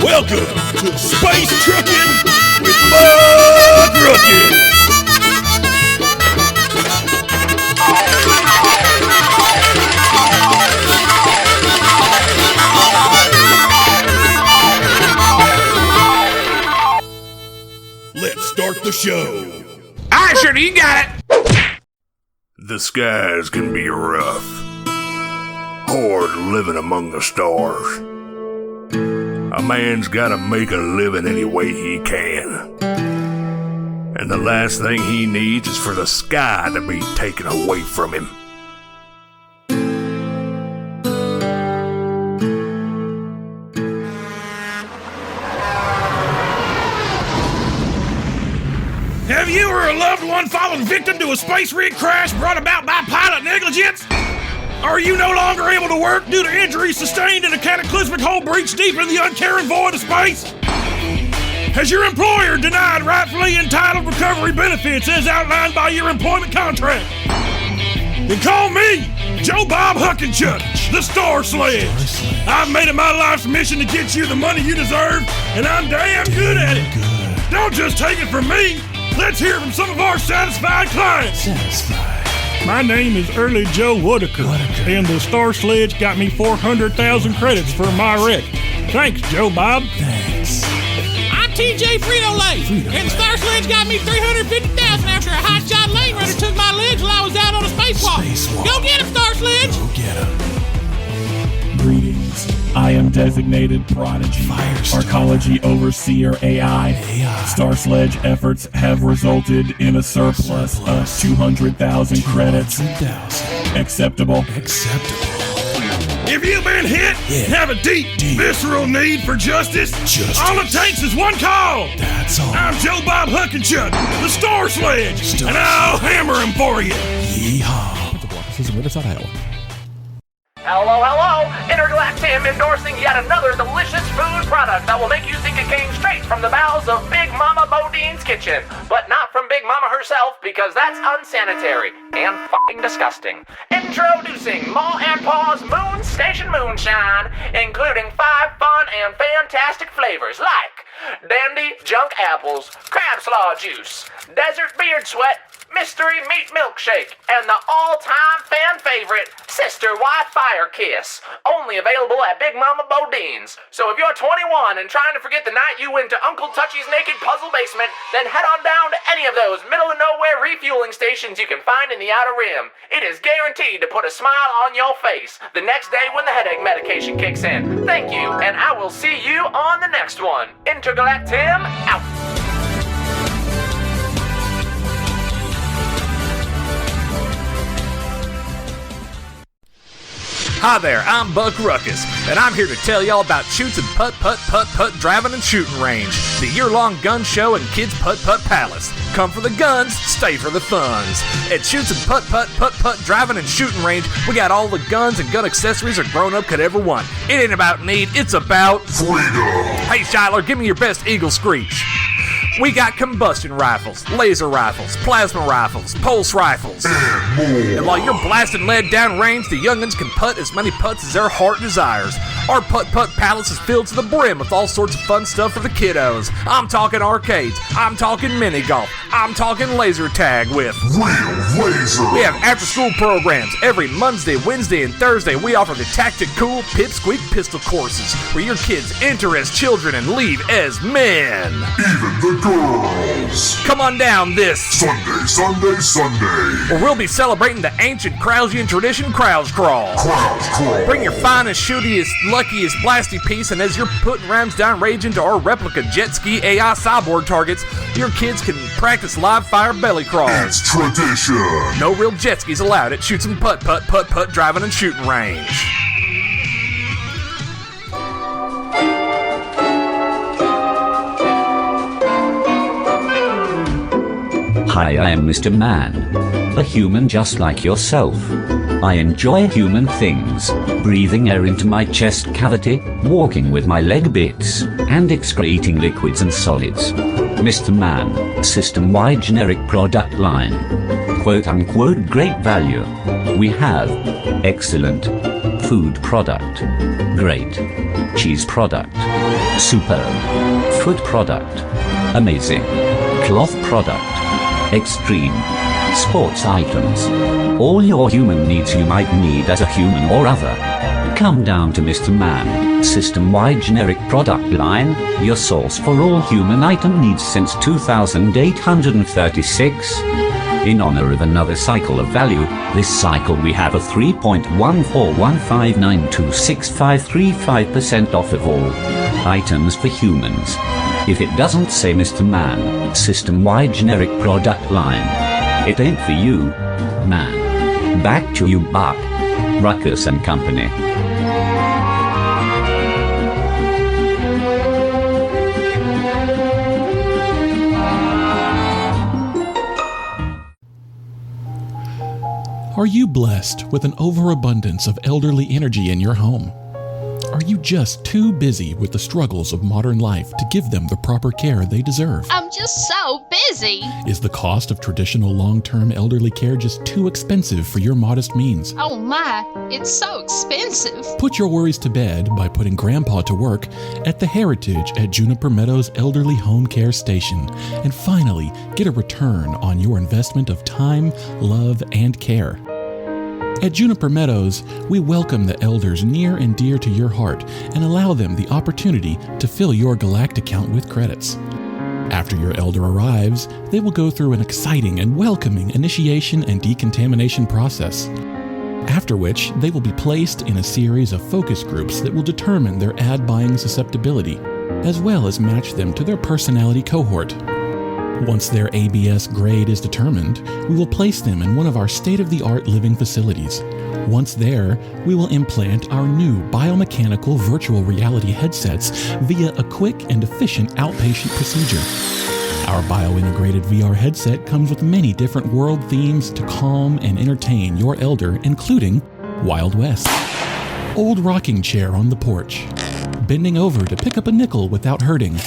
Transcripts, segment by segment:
Welcome to Space Truckin with Buck Ruckus. Let's start the show. Alright, Shirley, you got it. The skies can be rough, hard living among the stars. A man's gotta make a living any way he can. And the last thing he needs is for the sky to be taken away from him. Have you or a loved one fallen victim to a space rig crash brought about by pilot negligence? Are you no longer able to work due to injuries sustained in a cataclysmic hole breached deep in the uncaring void of space? Has your employer denied rightfully entitled recovery benefits as outlined by your employment contract? Then call me, Joe Bob Huckenchuck, the Star Sledge. I've made it my life's mission to get you the money you deserve, and I'm damn good at it. Don't just take it from me. Let's hear from some of our satisfied clients. My name is Early Joe Whitaker, and the Star Sledge got me 400,000 credits for my wreck. Thanks, Joe Bob. Thanks. I'm TJ Frito-Lay, and the Star Sledge got me 350,000 after a hotshot lane runner took my legs while I was out on a spacewalk. Go get him, Star Sledge! Go get him. Greetings. I am designated Prodigy, Arcology Overseer AI. Star Sledge efforts have resulted in a surplus of 200,000 credits. Acceptable. If you've been hit, have a deep, visceral need for justice, all it takes is one call. That's all. I'm Joe Bob Huckenchuck, the Star Sledge, and I'll hammer him for you. Yeehaw. Hello, Intergalactim endorsing yet another delicious food product that will make you think it came straight from the bowels of Big Mama Bodine's kitchen. But not from Big Mama herself, because that's unsanitary and fucking disgusting. Introducing Ma and Pa's Moon Station Moonshine, including 5 fun and fantastic flavors like Dandy Junk Apples, Crab Slaw Juice, Desert Beard Sweat, Mystery Meat Milkshake, and the all-time fan favorite, Sister Wi-Fire Kiss. Only available at Big Mama Bodine's. So if you're 21 and trying to forget the night you went to Uncle Touchy's naked puzzle basement, then head on down to any of those middle-of-nowhere refueling stations you can find in the Outer Rim. It is guaranteed to put a smile on your face the next day when the headache medication kicks in. Thank you, and I will see you on the next one. Intergalactim, out. Hi there, I'm Buck Ruckus, and I'm here to tell y'all about Shoots and Putt Driving and Shooting Range, the year-long gun show and kids putt palace. Come for the guns, stay for the funds. At Shoots and Putt Driving and Shooting Range, we got all the guns and gun accessories a grown-up could ever want. It ain't about need, it's about freedom. Hey Shiler, give me your best Eagle Screech. We got combustion rifles, laser rifles, plasma rifles, pulse rifles. And while you're blasting lead down range, the young'uns can putt as many putts as their heart desires. Our putt palace is filled to the brim with all sorts of fun stuff for the kiddos. I'm talking arcades, I'm talking mini golf, I'm talking laser tag with Real Laser. We have after-school programs. Every Monday, Wednesday, and Thursday, we offer the Tactic Cool Pipsqueak Pistol courses, where your kids enter as children and leave as men. Even the girls. Come on down this Sunday. where we'll be celebrating the ancient Krausian tradition, Kraus Crawl. Bring your finest, shootiest, luckiest, blasty piece, and as you're putting rams down rage into our replica jet ski AI cyborg targets, your kids can practice live fire belly crawls. It's tradition. No real jet skis allowed at Shoots and Putt Driving and Shooting Range. Hi, I am Mr. Man, a human just like yourself. I enjoy human things, breathing air into my chest cavity, walking with my leg bits, and excreting liquids and solids. Mr. Man, system-wide generic product line. quote-unquote great value. We have excellent food product, great cheese product, superb food product, amazing cloth product, extreme sports items, all your human needs you might need as a human or other. Come down to Mr. Man, system-wide generic product line, your source for all human item needs since 2836. In honor of another cycle of value, this cycle we have a 3.141592653% off of all items for humans. If it doesn't say Mr. Man, system-wide generic product line, it ain't for you, man. Back to you, Buck Ruckus and Company. Are you blessed with an overabundance of elderly energy in your home? Are you just too busy with the struggles of modern life to give them the proper care they deserve? I'm just so busy. Is the cost of traditional long-term elderly care just too expensive for your modest means? Oh my, it's so expensive. Put your worries to bed by putting Grandpa to work at the Heritage at Juniper Meadows Elderly Home Care Station and finally get a return on your investment of time, love, and care. At Juniper Meadows, we welcome the elders near and dear to your heart and allow them the opportunity to fill your Galactic account with credits. After your elder arrives, they will go through an exciting and welcoming initiation and decontamination process, after which they will be placed in a series of focus groups that will determine their ad buying susceptibility, as well as match them to their personality cohort. Once their ABS grade is determined, we will place them in one of our state-of-the-art living facilities. Once there, we will implant our new biomechanical virtual reality headsets via a quick and efficient outpatient procedure. Our bio-integrated VR headset comes with many different world themes to calm and entertain your elder, including Wild West, old rocking chair on the porch, bending over to pick up a nickel without hurting,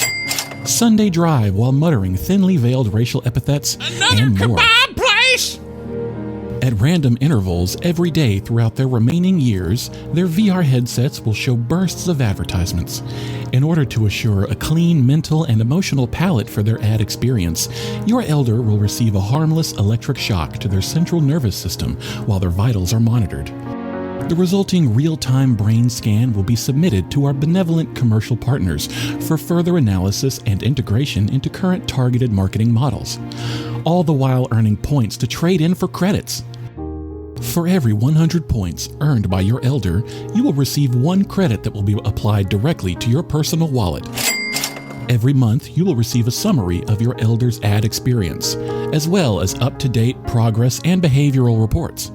Sunday drive while muttering thinly veiled racial epithets, and more. Kebab place! At random intervals every day throughout their remaining years, their VR headsets will show bursts of advertisements. In order to assure a clean mental and emotional palette for their ad experience, your elder will receive a harmless electric shock to their central nervous system while their vitals are monitored. The resulting real-time brain scan will be submitted to our benevolent commercial partners for further analysis and integration into current targeted marketing models, all the while earning points to trade in for credits. For every 100 points earned by your elder, you will receive 1 credit that will be applied directly to your personal wallet. Every month, you will receive a summary of your elder's ad experience, as well as up-to-date progress and behavioral reports.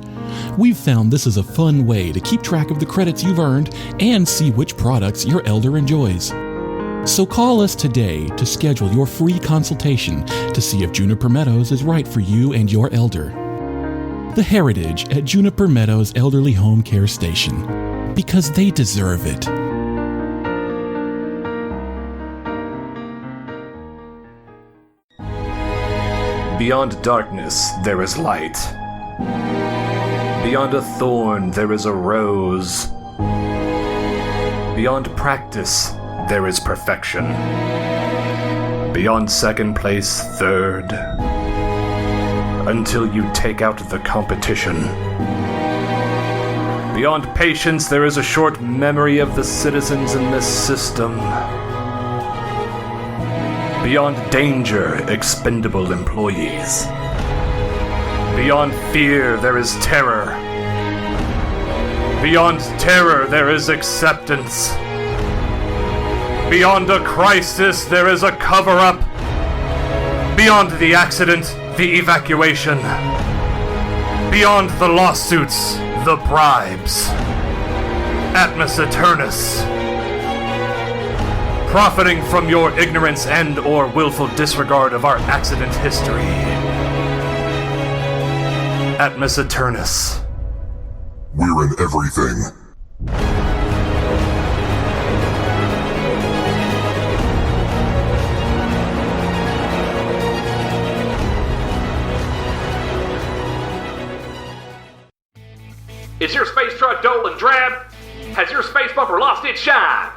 We've found this is a fun way to keep track of the credits you've earned and see which products your elder enjoys. So call us today to schedule your free consultation to see if Juniper Meadows is right for you and your elder. The Heritage at Juniper Meadows Elderly Home Care Station, because they deserve it. Beyond darkness, there is light. Beyond a thorn, there is a rose. Beyond practice, there is perfection. Beyond second place, third. Until you take out the competition. Beyond patience, there is a short memory of the citizens in this system. Beyond danger, expendable employees. Beyond fear, there is terror. Beyond terror, there is acceptance. Beyond a crisis, there is a cover-up. Beyond the accident, the evacuation. Beyond the lawsuits, the bribes. Atmos Eternus. Profiting from your ignorance and or willful disregard of our accident history. Atmos Eternus. We're in everything. Is your space truck dull and drab? Has your space bumper lost its shine?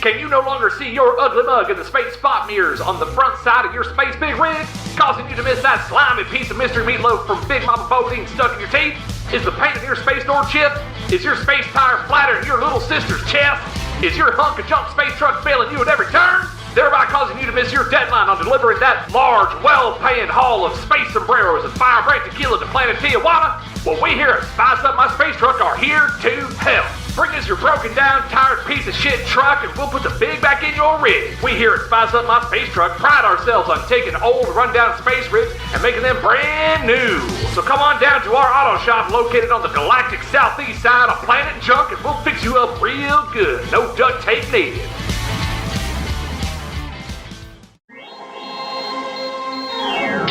Can you no longer see your ugly mug in the space spot mirrors on the front side of your space big rig, causing you to miss that slimy piece of mystery meatloaf from Big Mama Bodine stuck in your teeth? Is the paint in your space door chipped? Is your space tire flatter in your little sister's chest? Is your hunk of junk space truck failing you at every turn, thereby causing you to miss your deadline on delivering that large, well-paying haul of space sombreros and fire break tequila to planet Tijuana? Well, we here at Spice Up My Space Truck are here to help. Bring us your broken down, tired piece of shit truck and we'll put the big back in your rig. We here at Spice Up My Space Truck pride ourselves on taking old, rundown space rigs and making them brand new. So come on down to our auto shop located on the galactic southeast side of Planet Junk and we'll fix you up real good. No duct tape needed.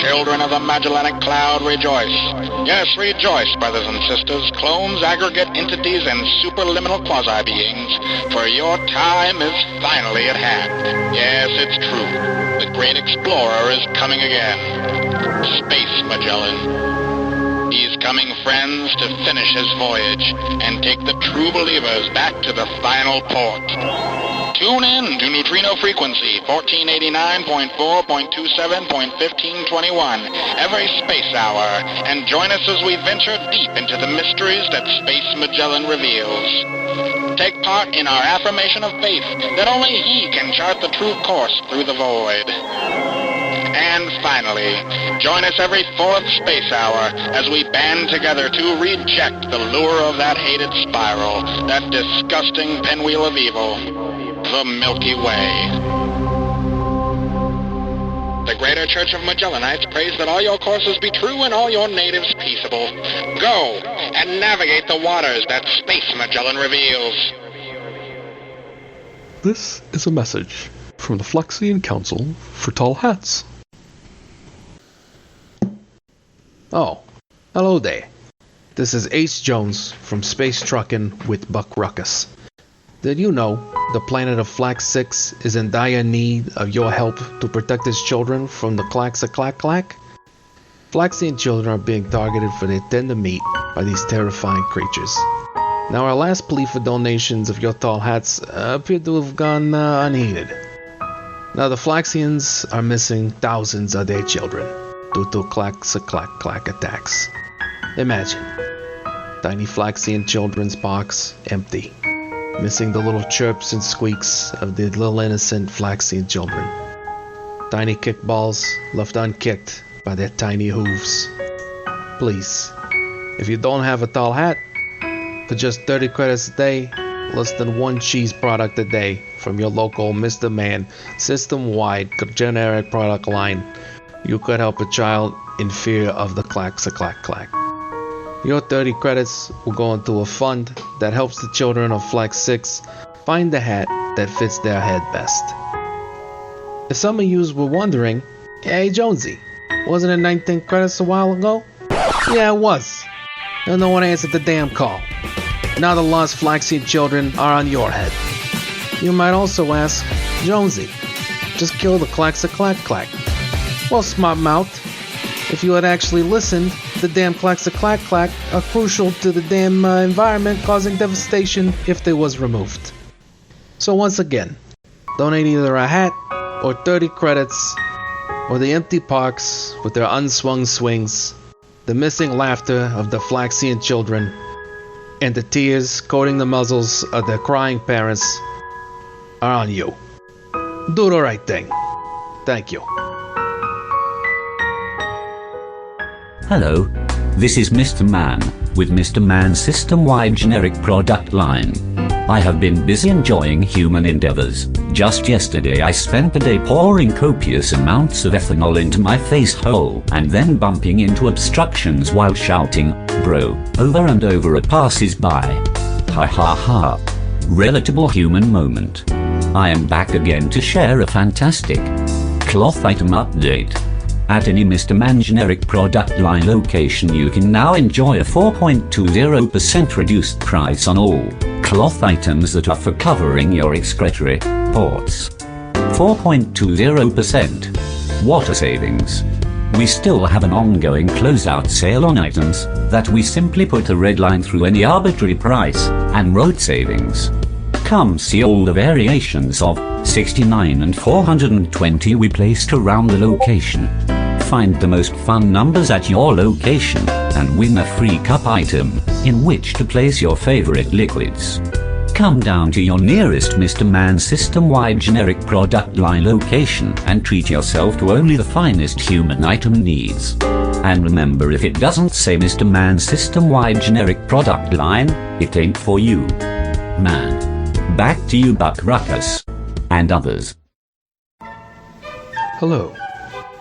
Children of the Magellanic Cloud, rejoice. Yes, rejoice, brothers and sisters, clones, aggregate entities, and superliminal quasi-beings, for your time is finally at hand. Yes, it's true. The great explorer is coming again. Space Magellan. He's coming, friends, to finish his voyage and take the true believers back to the final port. Tune in to Neutrino Frequency 1489.4.27.1521 every space hour and join us as we venture deep into the mysteries that Space Magellan reveals. Take part in our affirmation of faith that only he can chart the true course through the void. And finally, join us every fourth space hour as we band together to reject the lure of that hated spiral, that disgusting pinwheel of evil. The Milky Way. The Greater Church of Magellanites prays that all your courses be true and all your natives peaceable. Go and navigate the waters that Space Magellan reveals. This is a message from the Flexian Council for Tall Hats. Oh, hello there. This is Ace Jones from Space Truckin with Buck Ruckus. Did you know the planet of Flax 6 is in dire need of your help to protect its children from the clack-a-clack-clack? Flaxian children are being targeted for their tender meat by these terrifying creatures. Now our last plea for donations of your tall hats appear to have gone unheeded. Now the Flaxians are missing thousands of their children due to clack-a-clack-clack attacks. Imagine, tiny Flaxian children's box empty, missing the little chirps and squeaks of the little innocent Flaxian children. Tiny kickballs left unkicked by their tiny hooves. Please, if you don't have a tall hat, for just 30 credits a day, less than one cheese product a day from your local Mr. Man system-wide generic product line, you could help a child in fear of the clack-a-clack-clack. Your 30 credits will go into a fund that helps the children of Flex 6 find the hat that fits their head best. If some of yous were wondering, hey Jonesy, wasn't it 19 credits a while ago? Yeah, it was. And no one answered the damn call. Now the lost Flaxian children are on your head. You might also ask, Jonesy, just kill the clack-a-clack-clack. Well, smart mouth, if you had actually listened, the damn clack-a-clack-clack are crucial to the damn environment, causing devastation if they was removed. So once again, donate either a hat or 30 credits, or the empty parks with their unswung swings, the missing laughter of the Flaxian children, and the tears coating the muzzles of their crying parents are on you. Do the right thing. Thank you. Hello, this is Mr. Man, with Mr. Man's system-wide generic product line. I have been busy enjoying human endeavors. Just yesterday I spent a day pouring copious amounts of ethanol into my face hole and then bumping into obstructions while shouting, bro, over and over at passers-by. Ha ha ha. Relatable human moment. I am back again to share a fantastic cloth item update. At any Mr. Man generic product line location you can now enjoy a 4.20% reduced price on all cloth items that are for covering your excretory ports. 4.20%. Water savings. we still have an ongoing closeout sale on items that we simply put a red line through any arbitrary price and road savings. Come see all the variations of 69 and 420 we placed around the location. Find the most fun numbers at your location and win a free cup item in which to place your favorite liquids. Come down to your nearest Mr. Man system-wide generic product line location and treat yourself to only the finest human item needs. And remember, if it doesn't say Mr. Man system-wide generic product line, it ain't for you. Man. Back to you, Buck Ruckus. And others. Hello,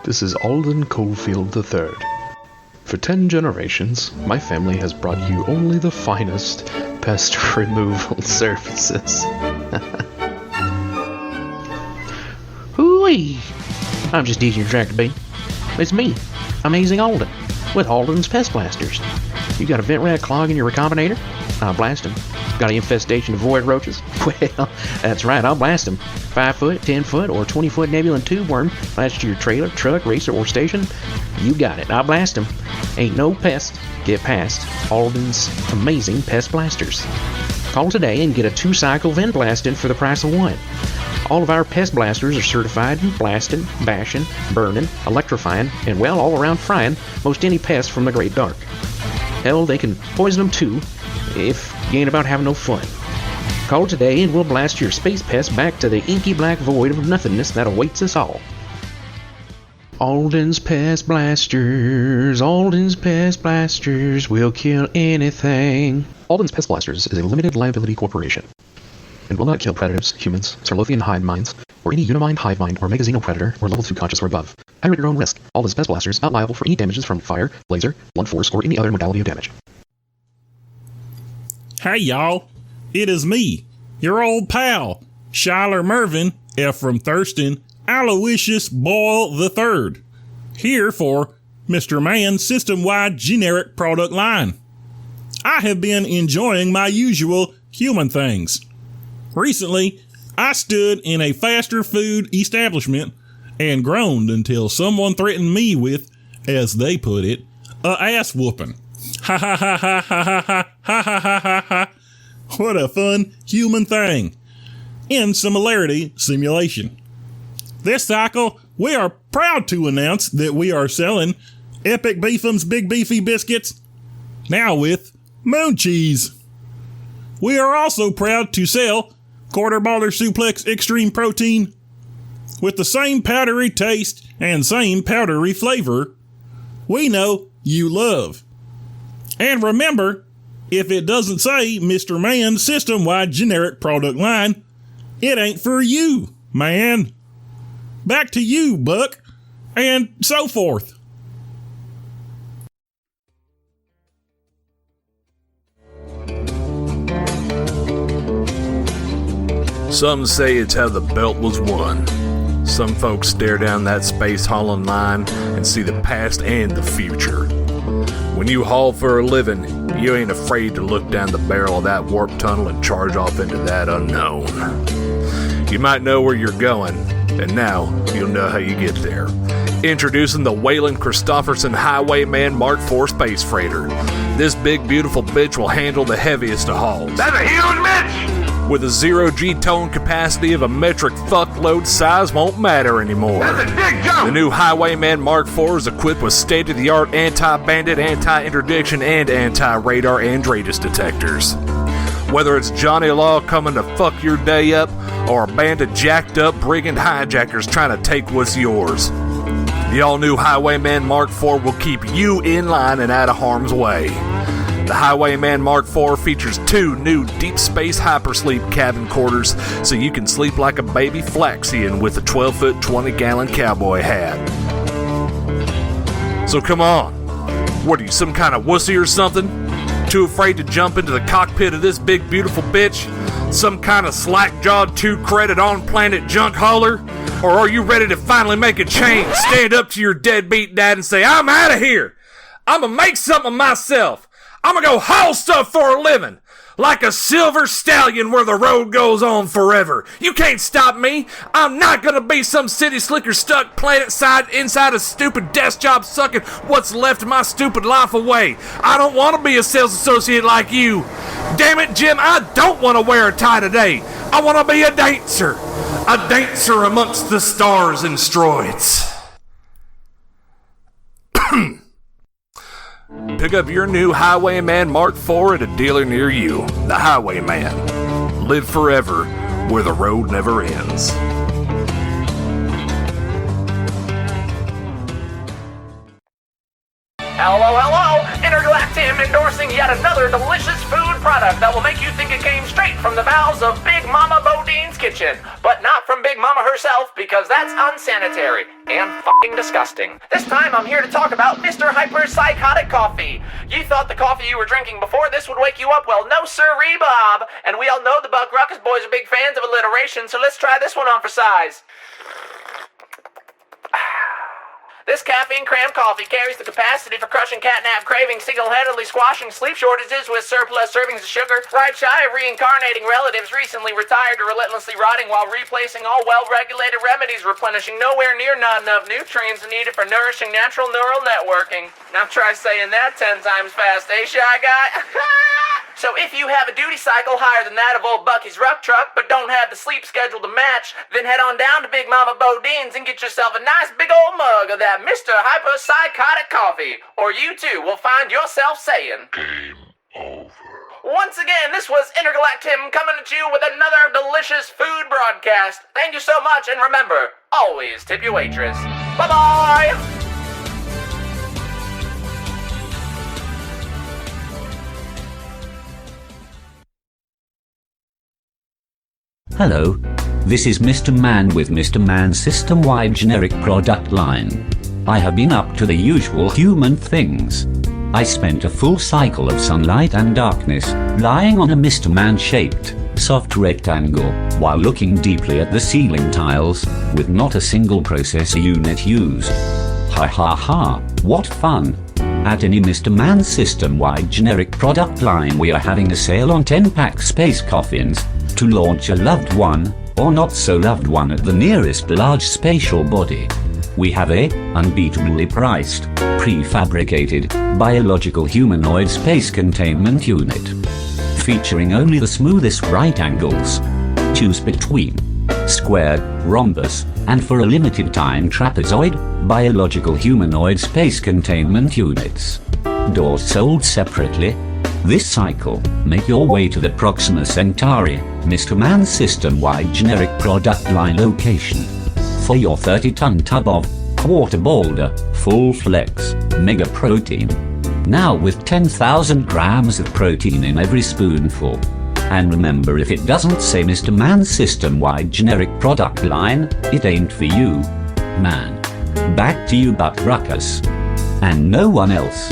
this is Alden Coldfield III. For 10 generations, my family has brought you only the finest pest removal services. Hooey! I'm just easy to track to be. It's me, Amazing Alden, with Alden's Pest Blasters. You got a vent rat clogging your recombinator? I'll blast him. Got an infestation of void roaches? Well, that's right, I'll blast them. 5 foot, 10 foot, or 20 foot nebulan tube worm latched to your trailer, truck, racer, or station? You got it, I'll blast them. Ain't no pest get past Alden's Amazing Pest Blasters. Call today and get a 2-cycle vent blasted for the price of 1. All of our pest blasters are certified in blasting, bashing, burning, electrifying, and well, all around frying most any pest from the great dark. Hell, they can poison them too, if you ain't about having no fun. Call today and we'll blast your space pest back to the inky black void of nothingness that awaits us all. Alden's Pest Blasters, Alden's Pest Blasters will kill anything. Alden's Pest Blasters is a limited liability corporation and will not kill predators, humans, Sarlothian hive minds, or any unimind, hive mind, or megaxenopredator, or level 2 conscious or above. At your own risk, Alden's Pest Blasters not liable for any damages from fire, laser, blunt force, or any other modality of damage. Hey y'all, it is me, your old pal, Shiler Mervyn, Ephraim Thurston, Aloysius Boyle III, here for Mr. Man's system-wide generic product line. I have been enjoying my usual human things. Recently, I stood in a faster food establishment and groaned until someone threatened me with, as they put it, a ass whooping. Ha ha ha ha ha ha ha ha ha ha ha. What a fun human thing. In similarity simulation. This cycle, we are proud to announce that we are selling Epic Beefum's Big Beefy Biscuits, now with moon cheese. We are also proud to sell Quarter Baller Suplex Extreme Protein with the same powdery taste and same powdery flavor we know you love. And remember, if it doesn't say Mr. Man's system-wide generic product line, it ain't for you, man. Back to you, Buck, and so forth. Some say it's how the belt was won. Some folks stare down that space hauling line and see the past and the future. When you haul for a living, you ain't afraid to look down the barrel of that warp tunnel and charge off into that unknown. You might know where you're going, and now you'll know how you get there. Introducing the Wayland Christofferson Highwayman Mark IV Space Freighter. This big, beautiful bitch will handle the heaviest of hauls. That's a huge bitch! With a 0 G-tone capacity of a metric fuckload, size won't matter anymore. That's a big jump! The new Highwayman Mark IV is equipped with state-of-the-art anti-bandit, anti-interdiction, and anti-radar Andreas detectors. Whether it's Johnny Law coming to fuck your day up, or a band of jacked-up brigand hijackers trying to take what's yours, the all-new Highwayman Mark IV will keep you in line and out of harm's way. The Highwayman Mark IV features 2 new deep space hypersleep cabin quarters so you can sleep like a baby Flaxian with a 12-foot, 20-gallon cowboy hat. So come on, what are you, some kind of wussy or something? Too afraid to jump into the cockpit of this big beautiful bitch? Some kind of slack-jawed 2-credit on-planet junk hauler? Or are you ready to finally make a change, stand up to your deadbeat dad and say, I'm out of here! I'ma make something of myself! I'm gonna go haul stuff for a living. Like a silver stallion where the road goes on forever. You can't stop me. I'm not gonna be some city slicker stuck planet side inside a stupid desk job sucking what's left of my stupid life away. I don't want to be a sales associate like you. Damn it, Jim, I don't want to wear a tie today. I want to be a dancer. A dancer amongst the stars and asteroids. Pick up your new Highwayman Mark IV at a dealer near you. The Highwayman. Live forever where the road never ends. Hello, Intergalactim endorsing yet another delicious food product that will make you think it came straight from the bowels of Big Mama Bodine's kitchen. But not from Big Mama herself, because that's unsanitary and fucking disgusting. This time I'm here to talk about Mr. Hyper Psychotic Coffee. You thought the coffee you were drinking before this would wake you up? Well, no sirree, Bob. And we all know the Buck Ruckus boys are big fans of alliteration, so let's try this one on for size. This caffeine-crammed coffee carries the capacity for crushing catnap cravings, single-handedly squashing sleep shortages with surplus servings of sugar, right shy of reincarnating relatives recently retired or relentlessly rotting while replacing all well-regulated remedies, replenishing nowhere near not enough nutrients needed for nourishing natural neural networking. Now try saying that 10 times fast, eh, Shy Guy? So if you have a duty cycle higher than that of old Bucky's ruck truck, but don't have the sleep schedule to match, then head on down to Big Mama Bodine's and get yourself a nice big old mug of that Mr. Hyper Psychotic Coffee, or you too will find yourself saying, Game over. Once again, this was Intergalactim coming at you with another delicious food broadcast. Thank you so much, and remember, always tip your waitress. Bye-bye! Hello, this is Mr. Man with Mr. Man's system-wide generic product line. I have been up to the usual human things. I spent a full cycle of sunlight and darkness, lying on a Mr. Man-shaped, soft rectangle, while looking deeply at the ceiling tiles, with not a single processor unit used. Ha ha ha, what fun! At any Mr. Man system-wide generic product line we are having a sale on 10-pack space coffins, to launch a loved one, or not so loved one at the nearest large spatial body. We have a unbeatably priced, prefabricated, biological humanoid space containment unit. Featuring only the smoothest right angles. Choose between square, rhombus, and for a limited time trapezoid, biological humanoid space containment units. Doors sold separately. This cycle, make your way to the Proxima Centauri, Mr. Man system-wide generic product line location. For your 30-ton tub of quarter boulder, full flex, mega protein. Now with 10,000 grams of protein in every spoonful. And remember, if it doesn't say Mr. Man system-wide generic product line, it ain't for you, man. Back to you, Buck Ruckus. And no one else.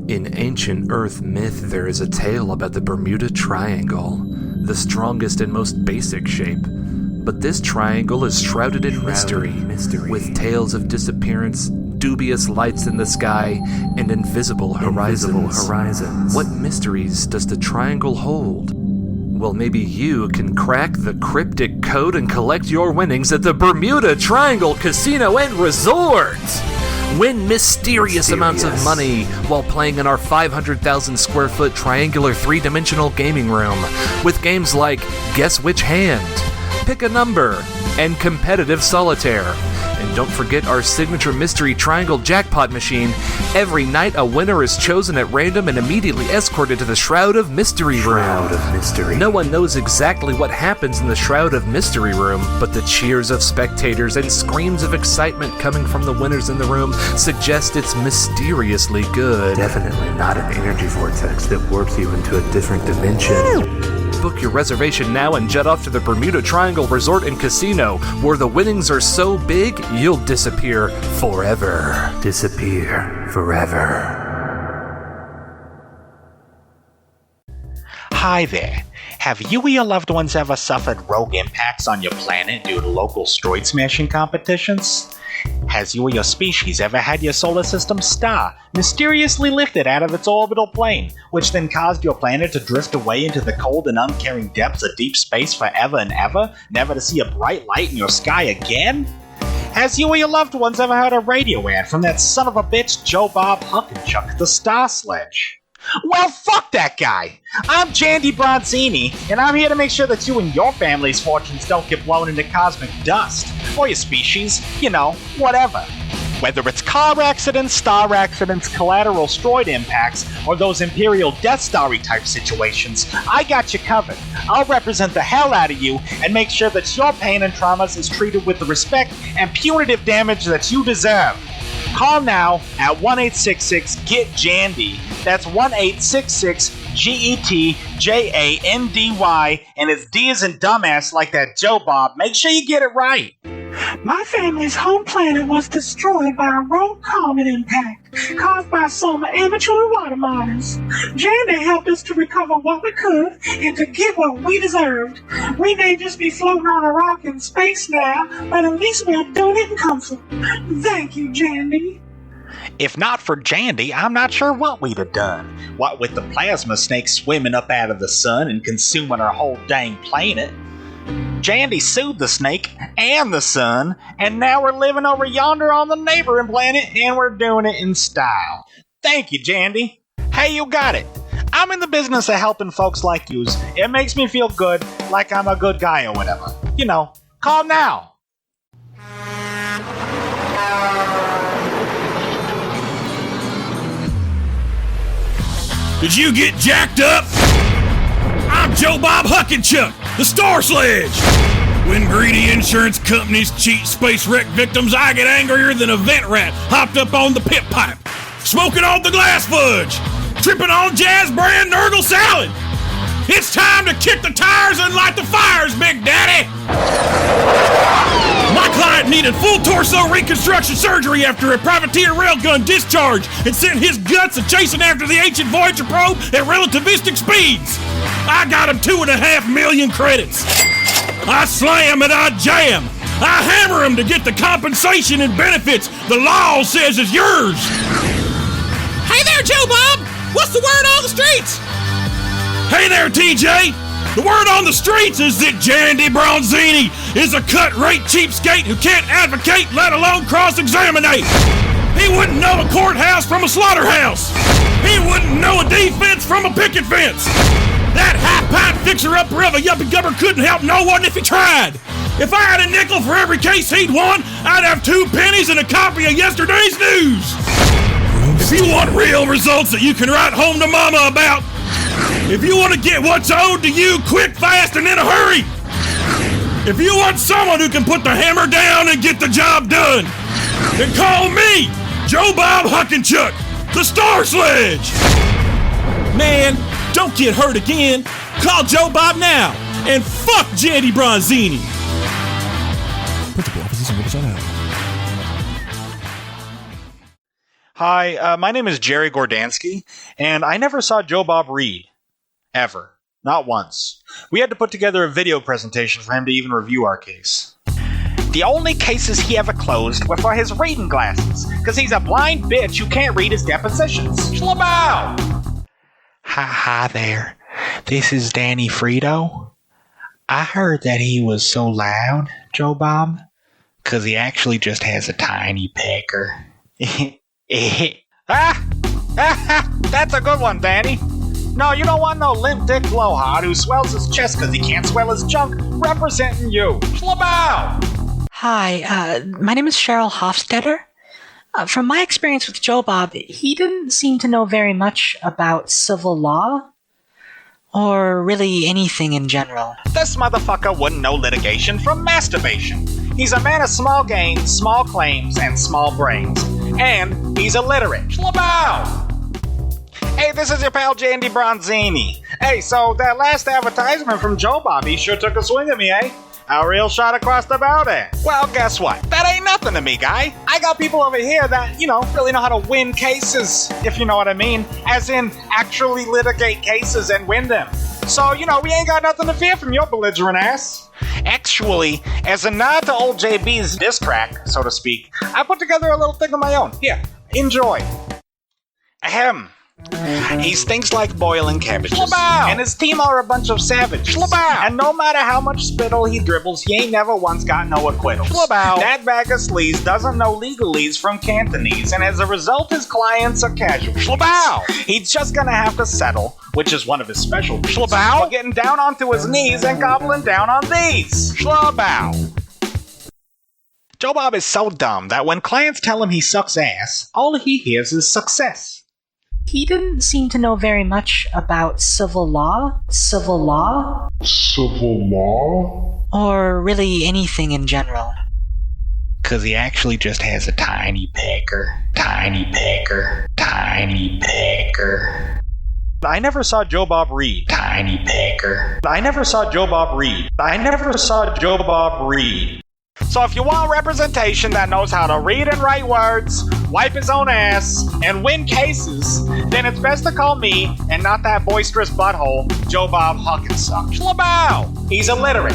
In ancient Earth myth, there is a tale about the Bermuda Triangle, the strongest and most basic shape. But this triangle is shrouded in mystery, with tales of disappearance, dubious lights in the sky, and invisible horizons. What mysteries does the triangle hold? Well, maybe you can crack the cryptic code and collect your winnings at the Bermuda Triangle Casino and Resort! Win mysterious amounts of money while playing in our 500,000 square foot triangular 3-dimensional gaming room with games like Guess Which Hand, Pick a Number, and Competitive Solitaire. And don't forget our signature mystery triangle jackpot machine. Every night a winner is chosen at random and immediately escorted to the Shroud of Mystery room. No one knows exactly what happens in the Shroud of Mystery room, but the cheers of spectators and screams of excitement coming from the winners in the room suggest it's mysteriously good. Definitely not an energy vortex that warps you into a different dimension. Book your reservation now and jet off to the Bermuda Triangle Resort and Casino, where the winnings are so big, you'll disappear forever. Disappear forever. Hi there. Have you or your loved ones ever suffered rogue impacts on your planet due to local asteroid smashing competitions? Has you or your species ever had your solar system star mysteriously lifted out of its orbital plane, which then caused your planet to drift away into the cold and uncaring depths of deep space forever and ever, never to see a bright light in your sky again? Has you or your loved ones ever heard a radio ad from that son of a bitch Joe Bob Huckenchuck, the Star Sledge? Well, fuck that guy! I'm Jandy Bronzini, and I'm here to make sure that you and your family's fortunes don't get blown into cosmic dust. Or your species, you know, whatever. Whether it's car accidents, star accidents, collateral asteroid impacts, or those Imperial Death Star-y type situations, I got you covered. I'll represent the hell out of you and make sure that your pain and traumas is treated with the respect and punitive damage that you deserve. Call now at 1-866-GET-JANDY. That's 1-866-GET-JANDY, and it's D as in dumbass like that Joe Bob. Make sure you get it right. My family's home planet was destroyed by a rogue comet impact caused by some amateur water miners. Jandy helped us to recover what we could and to get what we deserved. We may just be floating on a rock in space now, but at least we're doing it in comfort. Thank you, Jandy. If not for Jandy, I'm not sure what we'd have done. What with the plasma snake swimming up out of the sun and consuming our whole dang planet. Jandy sued the snake and the sun, and now we're living over yonder on the neighboring planet, and we're doing it in style. Thank you, Jandy. Hey, you got it. I'm in the business of helping folks like yous. It makes me feel good, like I'm a good guy or whatever. You know, call now. Did you get jacked up? I'm Joe Bob Huckenchuck, the Star Sledge. When greedy insurance companies cheat space wreck victims, I get angrier than a vent rat hopped up on the pit pipe, smoking on the glass fudge, tripping on Jazz brand Nurgle salad. It's time to kick the tires and light the fires, Big Daddy. My client needed full torso reconstruction surgery after a privateer railgun discharged and sent his guts a-chasing after the ancient Voyager probe at relativistic speeds. I got him 2.5 million credits. I slam and I jam. I hammer him to get the compensation and benefits the law says is yours. Hey there, Joe Bob! What's the word on the streets? Hey there, TJ! The word on the streets is that Jandy Bronzini is a cut-rate cheapskate who can't advocate, let alone cross-examinate. He wouldn't know a courthouse from a slaughterhouse. He wouldn't know a defense from a picket fence. That high-pipe fixer-upper of a yuppie-gubber couldn't help no one if he tried. If I had a nickel for every case he'd won, I'd have 2 pennies and a copy of yesterday's news. If you want real results that you can write home to mama about, if you want to get what's owed to you quick, fast, and in a hurry, if you want someone who can put the hammer down and get the job done, then call me, Joe Bob Huckenchuck, the Star Sledge. Man, don't get hurt again. Call Joe Bob now, and fuck Jandy Bronzini. Principal offices in Riverside Island. Hi, my name is Jerry Gordansky, and I never saw Joe Bob read. Ever. Not once. We had to put together a video presentation for him to even review our case. The only cases he ever closed were for his reading glasses, because he's a blind bitch who can't read his depositions. Schlabow! Hi there. This is Danny Frito. I heard that he was so loud, Joe Bob, because he actually just has a tiny pecker. That's a good one, Danny. No, you don't want no limp dick blowhard who swells his chest because he can't swell his junk representing you. Schlabow! Hi, my name is Cheryl Hofstetter. From my experience with Joe Bob, he didn't seem to know very much about civil law, or really anything in general. This motherfucker wouldn't know litigation from masturbation. He's a man of small gains, small claims, and small brains. And he's illiterate. Schlabow! Hey, this is your pal Jandy Bronzini. Hey, so that last advertisement from Joe Bob, he sure took a swing at me, eh? A real shot across the bow there. Well, guess what? That ain't nothing to me, guy. I got people over here that, really know how to win cases, if you know what I mean. As in, actually litigate cases and win them. So, we ain't got nothing to fear from your belligerent ass. Actually, as a nod to old JB's diss track, so to speak, I put together a little thing of my own. Here, enjoy. Ahem. He stinks like boiling cabbages. Schlabow! And his team are a bunch of savages. Schlabow! And no matter how much spittle he dribbles, he ain't never once got no acquittals. Schlabow! That bag of sleaze doesn't know legalese from Cantonese, and as a result, his clients are casualties. Schlabow! He's just gonna have to settle, which is one of his specialties. Schlabow! For getting down onto his knees and gobbling down on these. Schlabow! Joe Bob is so dumb that when clients tell him he sucks ass, all he hears is success. He didn't seem to know very much about civil law, or really anything in general. 'Cause he actually just has a tiny pecker. I never saw Joe Bob read. Tiny pecker. I never saw Joe Bob read. So if you want representation that knows how to read and write words, wipe his own ass, and win cases, then it's best to call me, and not that boisterous butthole, Joe Bob Huckensuck. Schlabow! He's illiterate.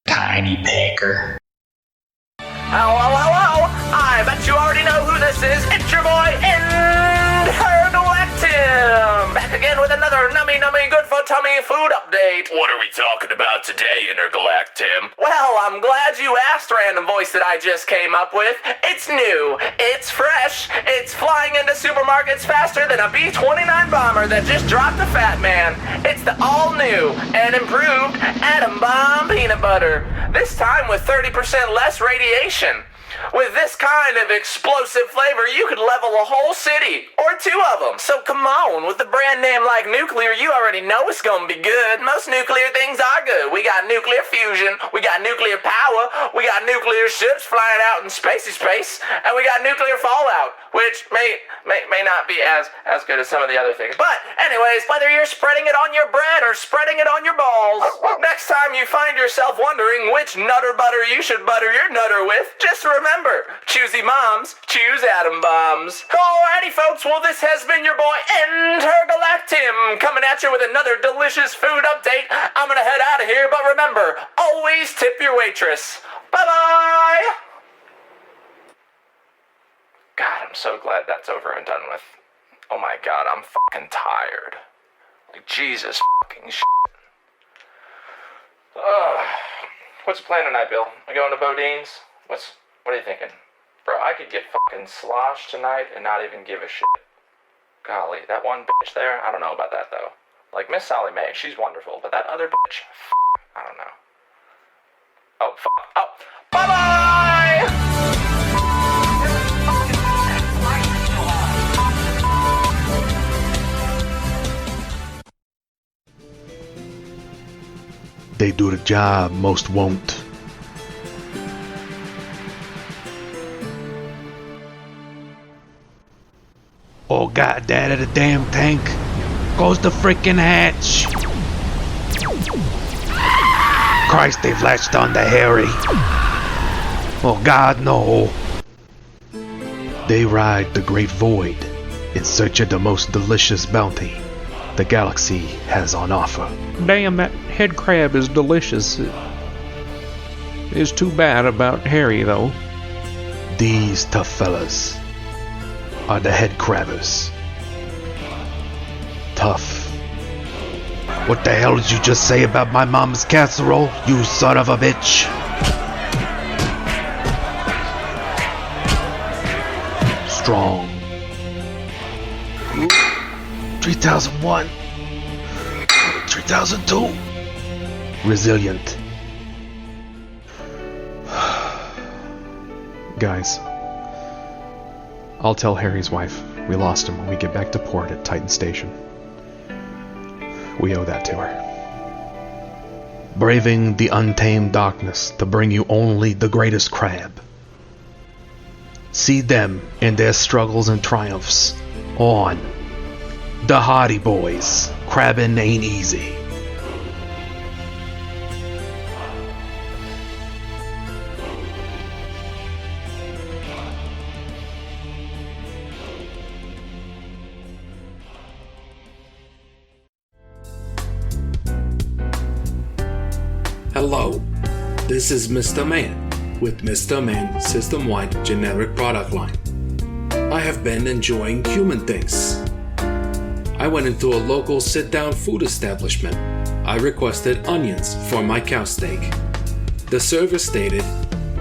Tiny pecker. Hello. I bet you already know who this is. It's your boy, Intergalactim. Back again with another nummy good for tummy food update. What are we talking about today, Intergalactim? Well, I'm glad you asked, random voice that I just came up with. It's new. It's fresh. It's flying into supermarkets faster than a B-29 bomber that just dropped a fat man. It's the all-new and improved Atom Bomb Peanut Butter. This time with 30% less radiation. With this kind of explosive flavor, you could level a whole city, or two of them. So come on, with a brand name like nuclear, you already know it's gonna be good. Most nuclear things are good. We got nuclear fusion, we got nuclear power, we got nuclear ships flying out in spacey space, and we got nuclear fallout, which may not be as good as some of the other things. But anyways, whether you're spreading it on your bread or spreading it on your balls, next time you find yourself wondering which nutter butter you should butter your nutter with, just remember, choosy moms choose atom bombs. Alrighty folks, well this has been your boy Intergalactim coming at you with another delicious food update. I'm gonna head out of here, but remember, always tip your waitress. Bye-bye! God, I'm so glad that's over and done with. Oh my god, I'm fucking tired. Like, Jesus fucking shit. What's the plan tonight, Bill? Are you going to Bodine's? What are you thinking? Bro, I could get fucking sloshed tonight and not even give a shit. Golly, that one bitch there, I don't know about that though. Like, Miss Sally Mae, she's wonderful, but that other bitch, I don't know. Oh, bye-bye! They do the job most won't. Oh god, Dad, the damn tank. Goes the frickin' hatch. Christ, they've latched on to Harry. Oh god, no. They ride the great void in search of the most delicious bounty the galaxy has on offer. Damn, that head crab is delicious. It's too bad about Harry, though. These tough fellas are the head crabbers. Tough. What the hell did you just say about my mom's casserole, you son of a bitch? Strong. 3001. 3002. Resilient. Guys, I'll tell Harry's wife we lost him when we get back to port at Titan Station. We owe that to her. Braving the untamed darkness to bring you only the greatest crab. See them in their struggles and triumphs on The Hardy Boys. Crabbin' ain't easy. Hello, this is Mr. Man with Mr. Man System-Wide Generic Product Line. I have been enjoying human things. I went into a local sit-down food establishment. I requested onions for my cow steak. The server stated,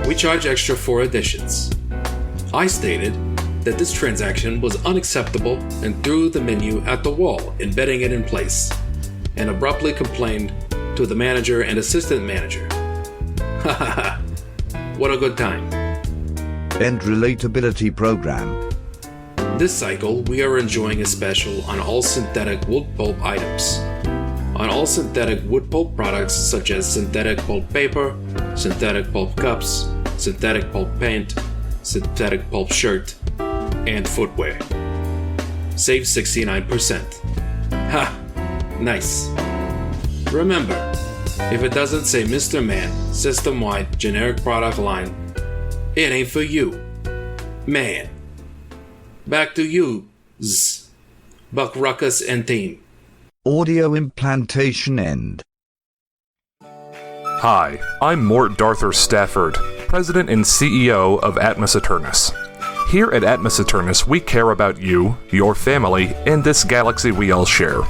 "We charge extra for additions." I stated that this transaction was unacceptable and threw the menu at the wall, embedding it in place, and abruptly complained to the manager and assistant manager. Ha ha ha. What a good time. End relatability program. This cycle, we are enjoying a special on all synthetic wood pulp items. On all synthetic wood pulp products such as synthetic pulp paper, synthetic pulp cups, synthetic pulp paint, synthetic pulp shirt, and footwear. Save 69%. Ha! Nice. Remember, if it doesn't say Mr. Man, System-Wide Generic Product Line, it ain't for you. Man. Back to you, Buck Ruckus and team. Audio implantation end. Hi, I'm Mort Darthur Stafford, President and CEO of Atmos Eternus. Here at Atmos Eternus, we care about you, your family, and this galaxy we all share.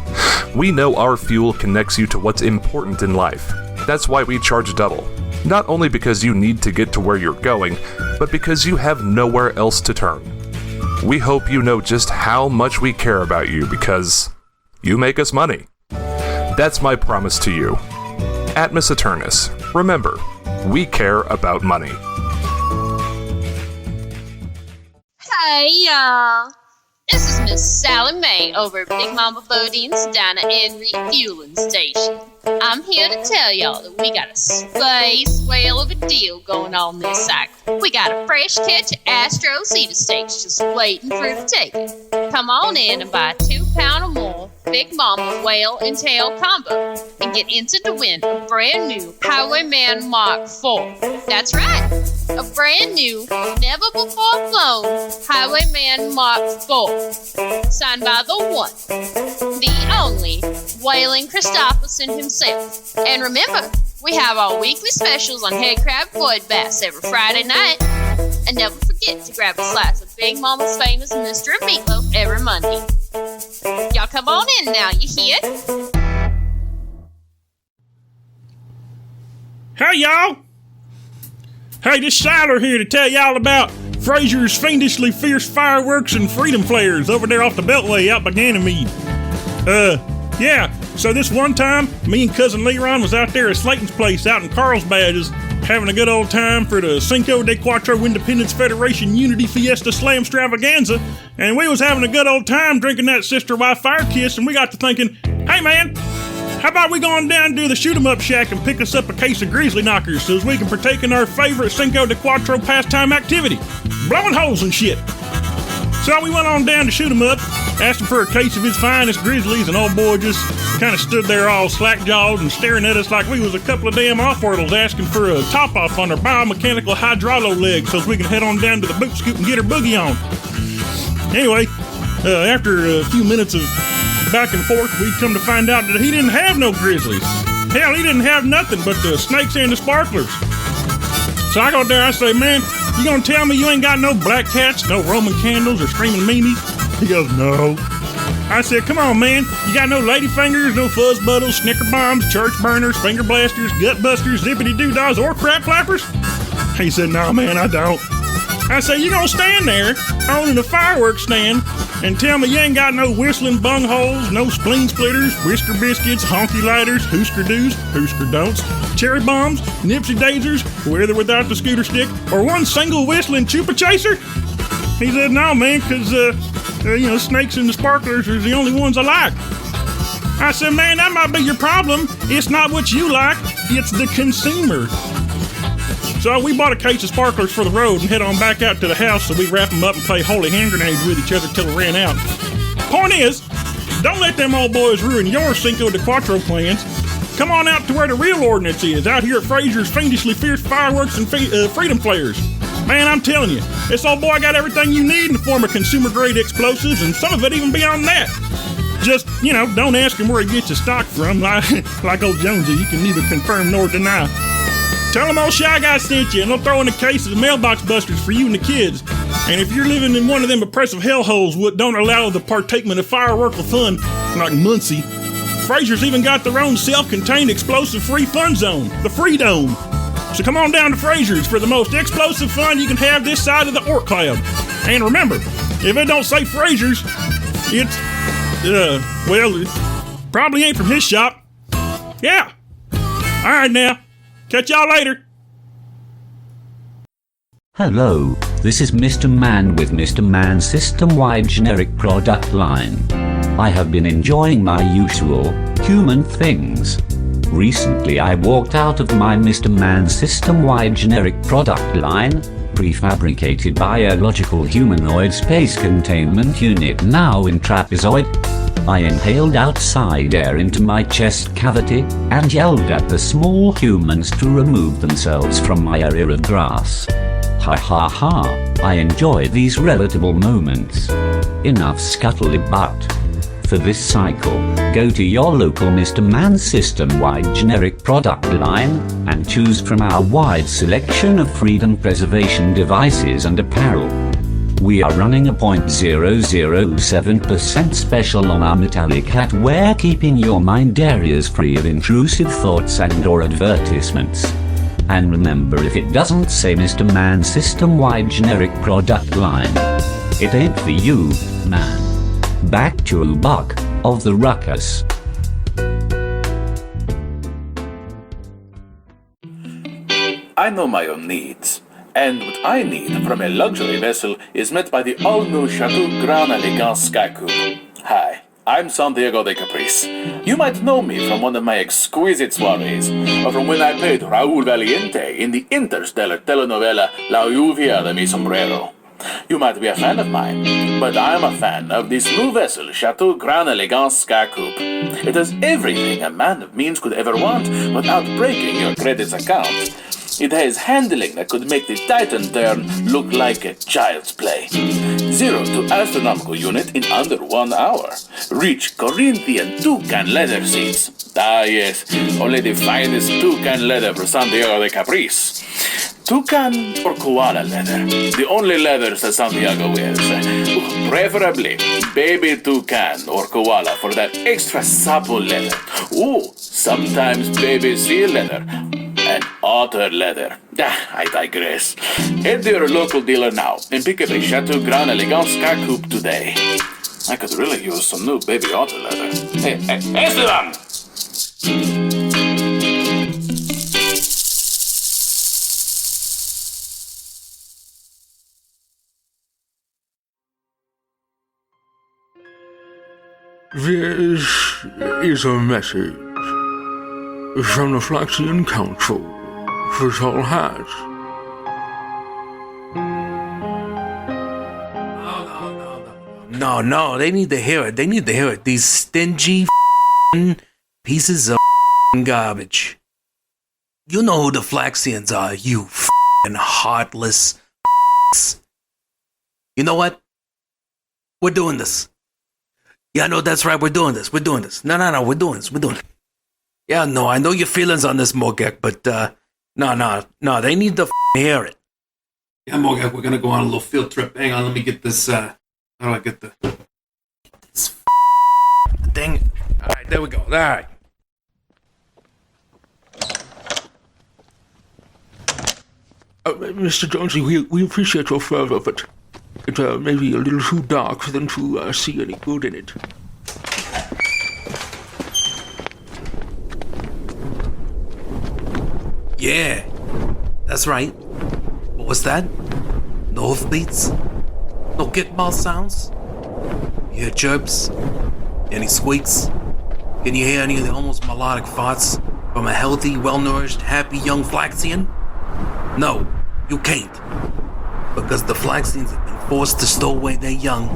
We know our fuel connects you to what's important in life. That's why we charge double. Not only because you need to get to where you're going, but because you have nowhere else to turn. We hope you know just how much we care about you because you make us money. That's my promise to you. Atmos Eternus. Remember, we care about money. Hey y'all, this is Miss Sally Mae over at Big Mama Bodine's Diner and Refueling Station. I'm here to tell y'all that we got a space whale of a deal going on this cycle. We got a fresh catch of Astro Zeta steaks just waiting for the taking. Come on in and buy a 2-pound or more Big Mama whale and tail combo and get entered to win a brand new Highwayman Mark IV. That's right, a brand new, never before flown Highwayman Mark IV. Signed by the one, the only, Waylon Christopherson himself. And remember, we have our weekly specials on head crab void bass every Friday night. And never forget to grab a slice of Big Mama's famous Mr. Meatloaf every Monday. Y'all come on in now, you hear? Hey, y'all! Hey, this Siler here to tell y'all about Fraser's Fiendishly Fierce Fireworks and Freedom Flares over there off the Beltway out by Ganymede. Yeah, so this one time, me and Cousin Leron was out there at Slayton's place out in Carlsbad just having a good old time for the Cinco de Cuatro Independence Federation Unity Fiesta Slam Stravaganza, and we was having a good old time drinking that Sister Wife Fire Kiss, and we got to thinking, hey man, how about we go on down to the shoot-em-up shack and pick us up a case of Grizzly Knockers so as we can partake in our favorite Cinco de Cuatro pastime activity, blowing holes and shit. So we went on down to shoot 'em up, asked him for a case of his finest Grizzlies, and old boy just kind of stood there all slack-jawed and staring at us like we was a couple of damn off-worldles asking for a top-off on our biomechanical hydrolo legs so we can head on down to the boot scoop and get our boogie on. Anyway, after a few minutes of back and forth, we come to find out that he didn't have no Grizzlies. Hell, he didn't have nothing but the snakes and the sparklers. So I go there, I say, man, you gonna tell me you ain't got no black cats, no Roman candles, or screaming meanies? He goes, no. I said, come on, man, you got no ladyfingers, no fuzz buttles, snicker bombs, church burners, finger blasters, gut busters, zippity doo-dahs, or crap flappers? He said, no, man, I don't. I said, you gonna stand there, owning a fireworks stand, and tell me you ain't got no whistling bung holes, no spleen splitters, whisker biscuits, honky lighters, hoosker do's, hoosker don'ts, cherry bombs, nipsy daisers, with or without the scooter stick, or one single whistling chupa chaser? He said, no, man, because, snakes and the sparklers are the only ones I like. I said, man, that might be your problem. It's not what you like, it's the consumer. So we bought a case of sparklers for the road and head on back out to the house so we wrap them up and play holy hand grenades with each other till it ran out. Point is, don't let them old boys ruin your Cinco de Cuatro plans. Come on out to where the real ordinance is, out here at Fraser's Fiendishly Fierce Fireworks and Freedom Flares. Man, I'm telling you, this old boy got everything you need in the form of consumer-grade explosives and some of it even beyond that. Just, don't ask him where he gets his stock from, like old Jonesy. You can neither confirm nor deny. Tell him old Shy Guy sent you, and they'll throw in a case of the mailbox busters for you and the kids. And if you're living in one of them oppressive hellholes what don't allow the partaking of fireworkal fun, like Muncie, Fraser's even got their own self-contained explosive-free fun zone, the Free Dome. So come on down to Fraser's for the most explosive fun you can have this side of the Oort Cloud. And remember, if it don't say Fraser's, it's, it probably ain't from his shop. Yeah. All right now. Catch y'all later. Hello, this is Mr. Man with Mr. Man system-wide generic product line. I have been enjoying my usual human things. Recently I walked out of my Mr. Man system-wide generic product line, prefabricated biological humanoid space containment unit now in trapezoid. I inhaled outside air into my chest cavity and yelled at the small humans to remove themselves from my area of grass. Ha ha ha, I enjoy these relatable moments. Enough scuttlebutt. For this cycle, go to your local Mr. Man system-wide generic product line and choose from our wide selection of freedom preservation devices and apparel. We are running a 0.007% special on our metallic hatware, keeping your mind areas free of intrusive thoughts and or advertisements. And remember, if it doesn't say Mr. Man system-wide generic product line, it ain't for you, man. Back to Buck of the Ruckus. I know my own needs. And what I need from a luxury vessel is met by the all-new Chateau Grand Elegance Sky Coupe. Hi, I'm Santiago de Caprice. You might know me from one of my exquisite soirees, or from when I played Raúl Valiente in the interstellar telenovela La Lluvia de mi Sombrero. You might be a fan of mine, but I'm a fan of this new vessel, Chateau Grand Elegance Sky Coupe. It has everything a man of means could ever want without breaking your credit account. It has handling that could make the Titan turn look like a child's play. 0 to astronomical unit in under 1 hour. Rich Corinthian toucan leather seats. Ah yes, only the finest toucan leather for Santiago de Caprice. Toucan or koala leather, the only leathers that Santiago wears. Preferably baby toucan or koala for that extra supple leather. Ooh, sometimes baby seal leather. And otter leather. I digress. Head to your local dealer now and pick up a Chateau Grand Elegance Sky Coupe today. I could really use some new baby otter leather. Hey, Esteban! This is a message from the Flaxian Council for Tall Hats. No, they need to hear it. They need to hear it. These stingy pieces of garbage. You know who the Flaxians are, you heartless. You know what? We're doing this. Yeah, no, that's right. We're doing this. No, we're doing this. Yeah, no, I know your feelings on this, Mogek, but, no, they need to hear it. Yeah, Mogek, we're gonna go on a little field trip. Hang on, let me get this, how do I get this thing? Alright, there we go. Alright. Mr. Jonesy, we appreciate your fervor, but it may be a little too dark for them to see any good in it. Yeah, that's right. What was that? No hoofbeats? No kickball sounds? You hear chirps? Any squeaks? Can you hear any of the almost melodic farts from a healthy, well-nourished, happy young Flaxian? No, you can't. Because the Flaxians have been forced to stow away their young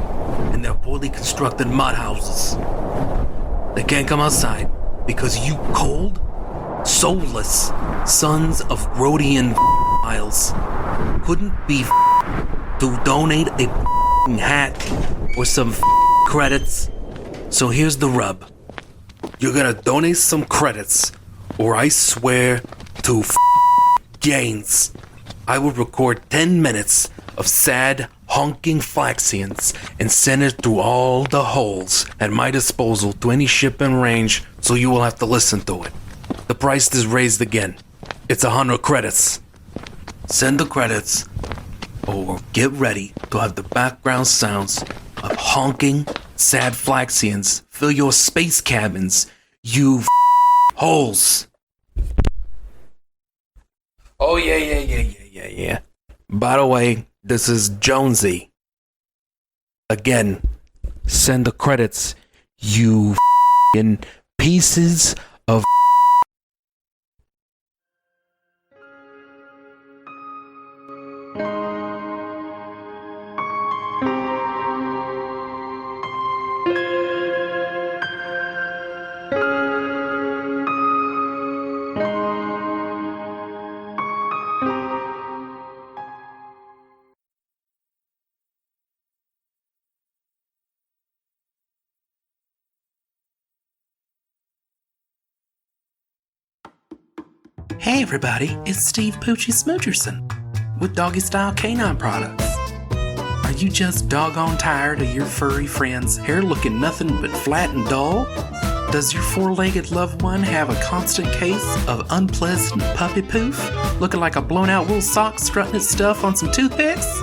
in their poorly constructed mud houses. They can't come outside because you cold, soulless sons of Rhodian miles couldn't be to donate a hat or some credits So here's the rub. You're gonna donate some credits, or I swear to gains. I will record 10 minutes of sad, honking flaxians and send it through all the holes at my disposal to any ship in range, so you will have to listen to it. The price is raised again. It's 100 credits. Send the credits, or get ready to have the background sounds of honking, sad flaxians fill your space cabins, you holes. Oh, yeah. By the way, this is Jonesy. Again, send the credits, you pieces of. Hey everybody, it's Steve Poochie Smoocherson with Doggy Style Canine Products. Are you just doggone tired of your furry friend's hair looking nothing but flat and dull? Does your four-legged loved one have a constant case of unpleasant puppy poof, looking like a blown-out wool sock strutting its stuff on some toothpicks?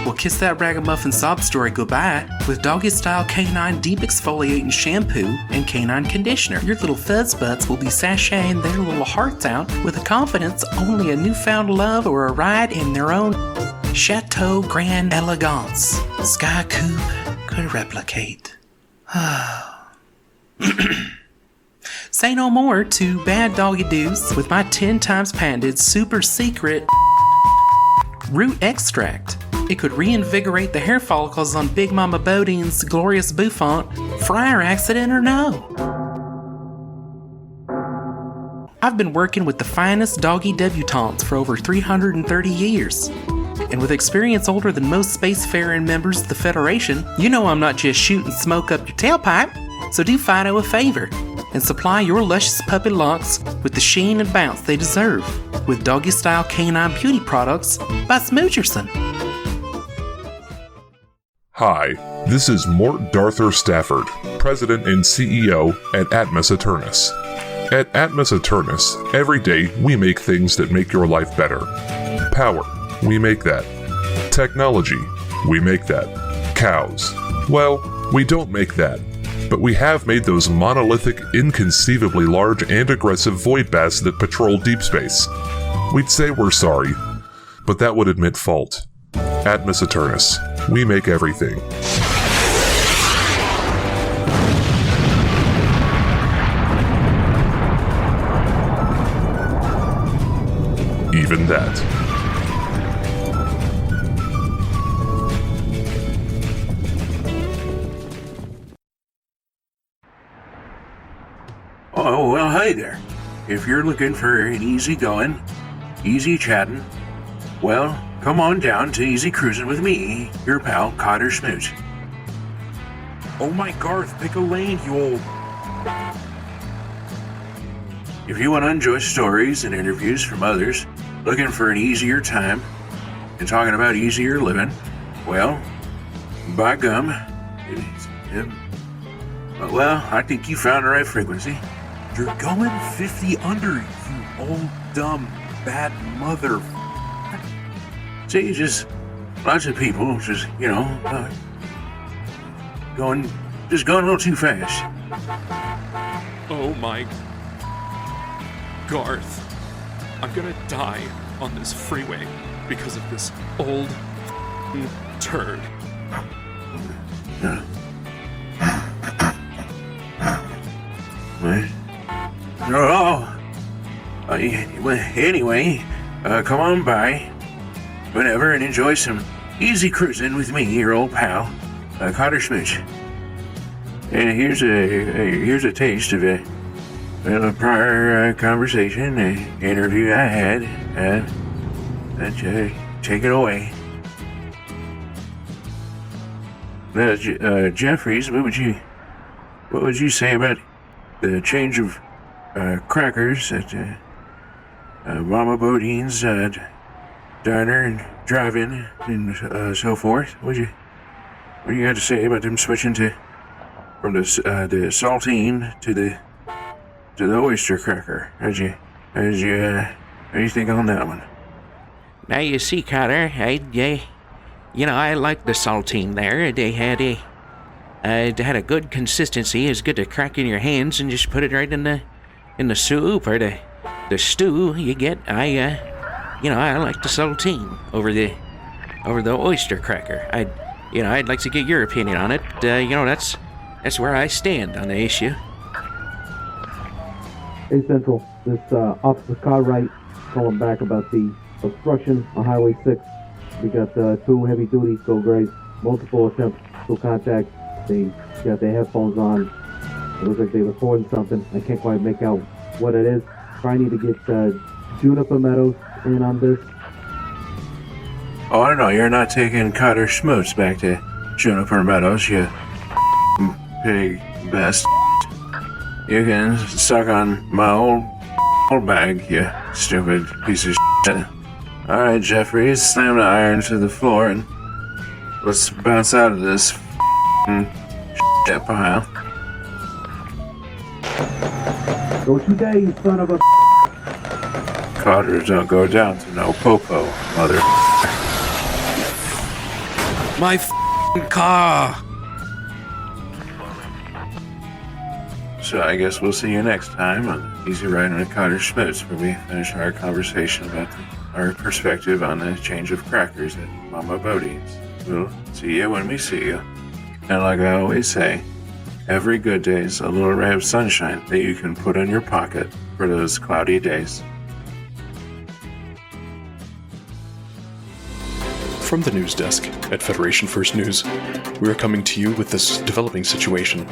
Well, kiss that ragamuffin sob story goodbye with Doggy Style Canine Deep Exfoliating Shampoo and Canine Conditioner. Your little fuzz butts will be sashaying their little hearts out with a confidence only a newfound love or a ride in their own Chateau Grand Elegance Sky Coupe could replicate. Say no more to Bad Doggy Doos with my 10 times patented super secret root extract. It could reinvigorate the hair follicles on Big Mama Bodine's glorious bouffant, fryer accident or no. I've been working with the finest doggy debutantes for over 330 years. And with experience older than most spacefaring members of the Federation, you know I'm not just shooting smoke up your tailpipe. So do Fido a favor and supply your luscious puppy locks with the sheen and bounce they deserve with Doggy Style Canine Beauty Products by Smoocherson. Hi, this is Mort Darthur Stafford, President and CEO at Atmos Eternus. At Atmos Eternus, every day we make things that make your life better. Power, we make that. Technology, we make that. Cows, well, we don't make that. But we have made those monolithic, inconceivably large and aggressive void bats that patrol deep space. We'd say we're sorry, but that would admit fault. Atmos Eternus, we make everything. Even that. Oh, well, hey there. If you're looking for an easy going, easy chatting, well, come on down to Easy Cruising with me, your pal, Cotter Smoot. Oh my Garth, pick a lane, you old... If you want to enjoy stories and interviews from others looking for an easier time and talking about easier living, well, by gum, well, I think you found the right frequency. You're going 50 under, you old, dumb, bad mother... See, just lots of people just, going a little too fast. Oh my... Garth. I'm gonna die on this freeway because of this old turd. Anyway, come on by whenever and enjoy some easy cruising with me, your old pal, Cotter Smooch. And here's a taste of a prior conversation, interview I had. Take it away. Jeffries, what would you what would you say about the change of crackers at Mama Bodine's diner and drive-in and so forth? What do you got to say about them switching from the saltine to the oyster cracker? How do you think on that one? Now you see, Cotter, I like the saltine there. They had a good consistency. It's good to crack in your hands and just put it right in the soup or the stew you get. I like the saltine over the oyster cracker. I'd like to get your opinion on it. That's where I stand on the issue. Hey Central, this Officer Cartwright calling back about the obstruction on Highway 6. We got 2 heavy duty tow grays, multiple attempts to contact. They got their headphones on. It looks like they're recording something. I can't quite make out what it is. Trying to get Juniper Meadows in on this. Oh, I know, you're not taking Cotter Schmutz back to Juniper Meadows, you pig best. You can suck on my old bag, you stupid piece of shit. Alright, Jeffrey, slam the iron to the floor and let's bounce out of this shit pile. Don't you dare, you son of a... Cotter don't go down to no popo, mother. My car! So I guess we'll see you next time on Easy Ride on a Cotter Schmutz, where we finish our conversation about our perspective on the change of crackers at Mama Bodine's. We'll see you when we see you. And like I always say, every good day is a little ray of sunshine that you can put in your pocket for those cloudy days. From the news desk at Federation First News, we are coming to you with this developing situation.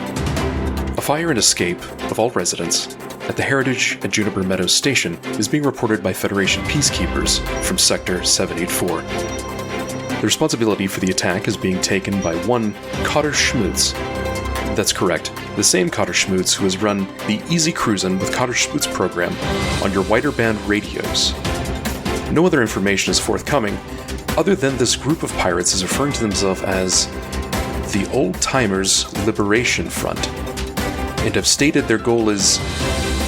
A fire and escape of all residents at the Heritage at Juniper Meadows Station is being reported by Federation peacekeepers from Sector 784. The responsibility for the attack is being taken by one Cotter Schmutz. That's correct, the same Cotter Schmutz who has run the Easy Cruisin' with Cotter Schmutz program on your wider band radios. No other information is forthcoming, other than this group of pirates is referring to themselves as the Old Timers Liberation Front, and have stated their goal is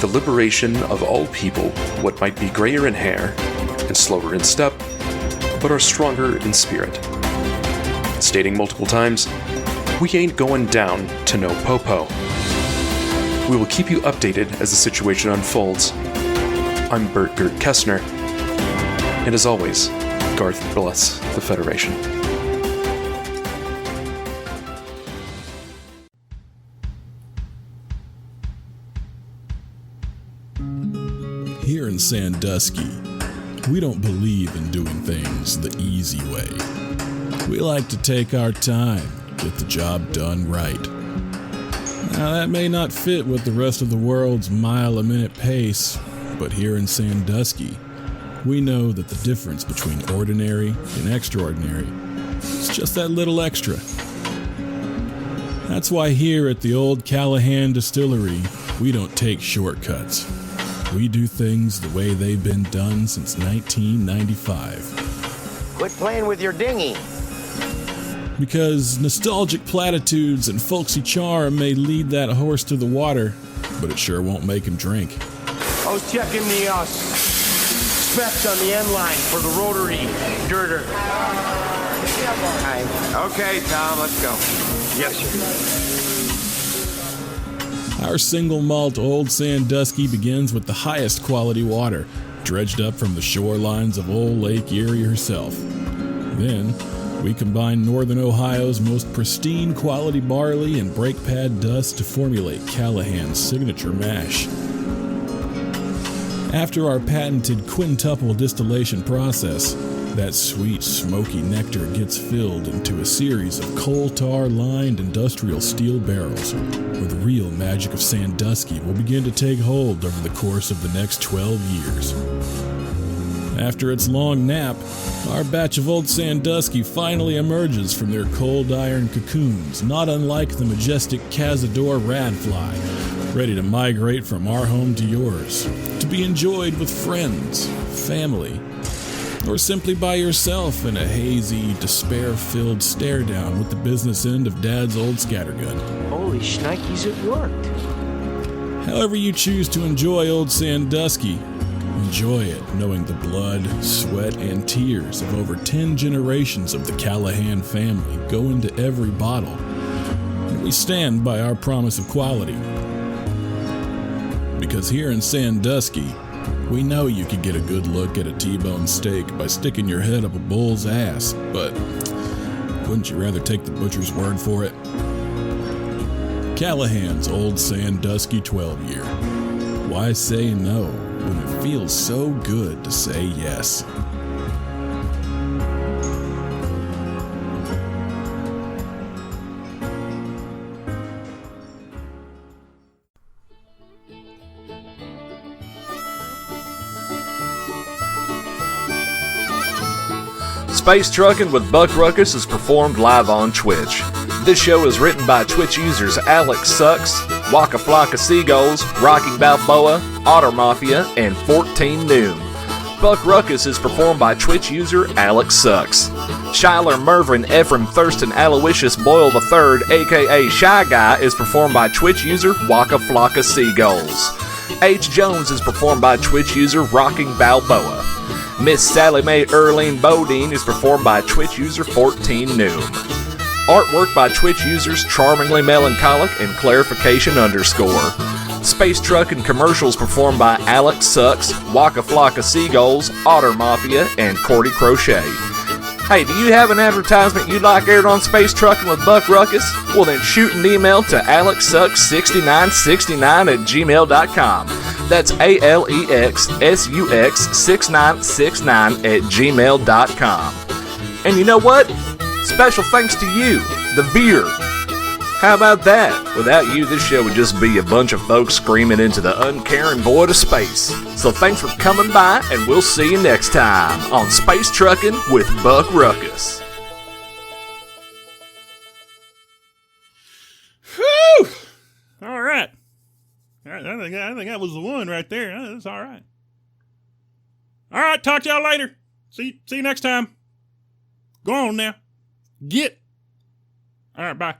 the liberation of all people, what might be grayer in hair and slower in step, but are stronger in spirit. Stating multiple times, we ain't going down to no popo. We will keep you updated as the situation unfolds. I'm Bert Gert Kessner, and as always, Garth bless the Federation. Here in Sandusky, we don't believe in doing things the easy way. We like to take our time, get the job done right. Now that may not fit with the rest of the world's mile-a-minute pace, but here in Sandusky, we know that the difference between ordinary and extraordinary is just that little extra. That's why here at the old Callahan Distillery, we don't take shortcuts. We do things the way they've been done since 1995. Quit playing with your dinghy. Because nostalgic platitudes and folksy charm may lead that horse to the water, but it sure won't make him drink. I was checking the specs on the end line for the rotary girder. Okay, Tom, let's go. Yes, sir. Our single malt Old Sandusky begins with the highest quality water, dredged up from the shorelines of old Lake Erie herself. Then, we combine Northern Ohio's most pristine quality barley and brake pad dust to formulate Callahan's signature mash. After our patented quintuple distillation process, that sweet, smoky nectar gets filled into a series of coal tar-lined industrial steel barrels, where the real magic of Sandusky will begin to take hold over the course of the next 12 years. After its long nap, our batch of old Sandusky finally emerges from their cold iron cocoons, not unlike the majestic Cazador radfly, ready to migrate from our home to yours, to be enjoyed with friends, family, or simply by yourself in a hazy, despair-filled stare-down with the business end of Dad's old scattergun. Holy shnikes, it worked. However you choose to enjoy old Sandusky, enjoy it knowing the blood, sweat, and tears of over 10 generations of the Callahan family go into every bottle, and we stand by our promise of quality. Because here in Sandusky, we know you could get a good look at a T-bone steak by sticking your head up a bull's ass, but wouldn't you rather take the butcher's word for it? Callahan's Old Sandusky 12-year. Why say no when it feels so good to say yes? Space Truckin with Buck Ruckus is performed live on Twitch. This show is written by Twitch users Alex Sucks, Waka Flocka Seagulls, Rocky Balboa, Otter Mafia, and 14 Noon. Buck Ruckus is performed by Twitch user Alex Sucks. Shyler Mervyn Ephraim Thurston Aloysius Boyle III, aka Shy Guy, is performed by Twitch user Waka Flocka Seagulls. H. Jones is performed by Twitch user Rocking Balboa. Miss Sally Mae Erlene Bodine is performed by Twitch user 14 Noon. Artwork by Twitch users Charmingly Melancholic and Clarification _. Space Truckin commercials performed by Alex Sucks, Waka Flocka Seagulls, Otter Mafia, and Cordy Crochet. Hey, do you have an advertisement you'd like aired on Space Truckin with Buck Ruckus? Well then shoot an email to alexsux6969@gmail.com. That's ALEXSUX6969@gmail.com. And you know what? Special thanks to you, the beer. How about that? Without you, this show would just be a bunch of folks screaming into the uncaring void of space. So thanks for coming by, and we'll see you next time on Space Truckin with Buck Ruckus. Whew! All right. I think that was the one right there. That's all right. All right, talk to y'all later. See you next time. Go on now. Get. All right, bye.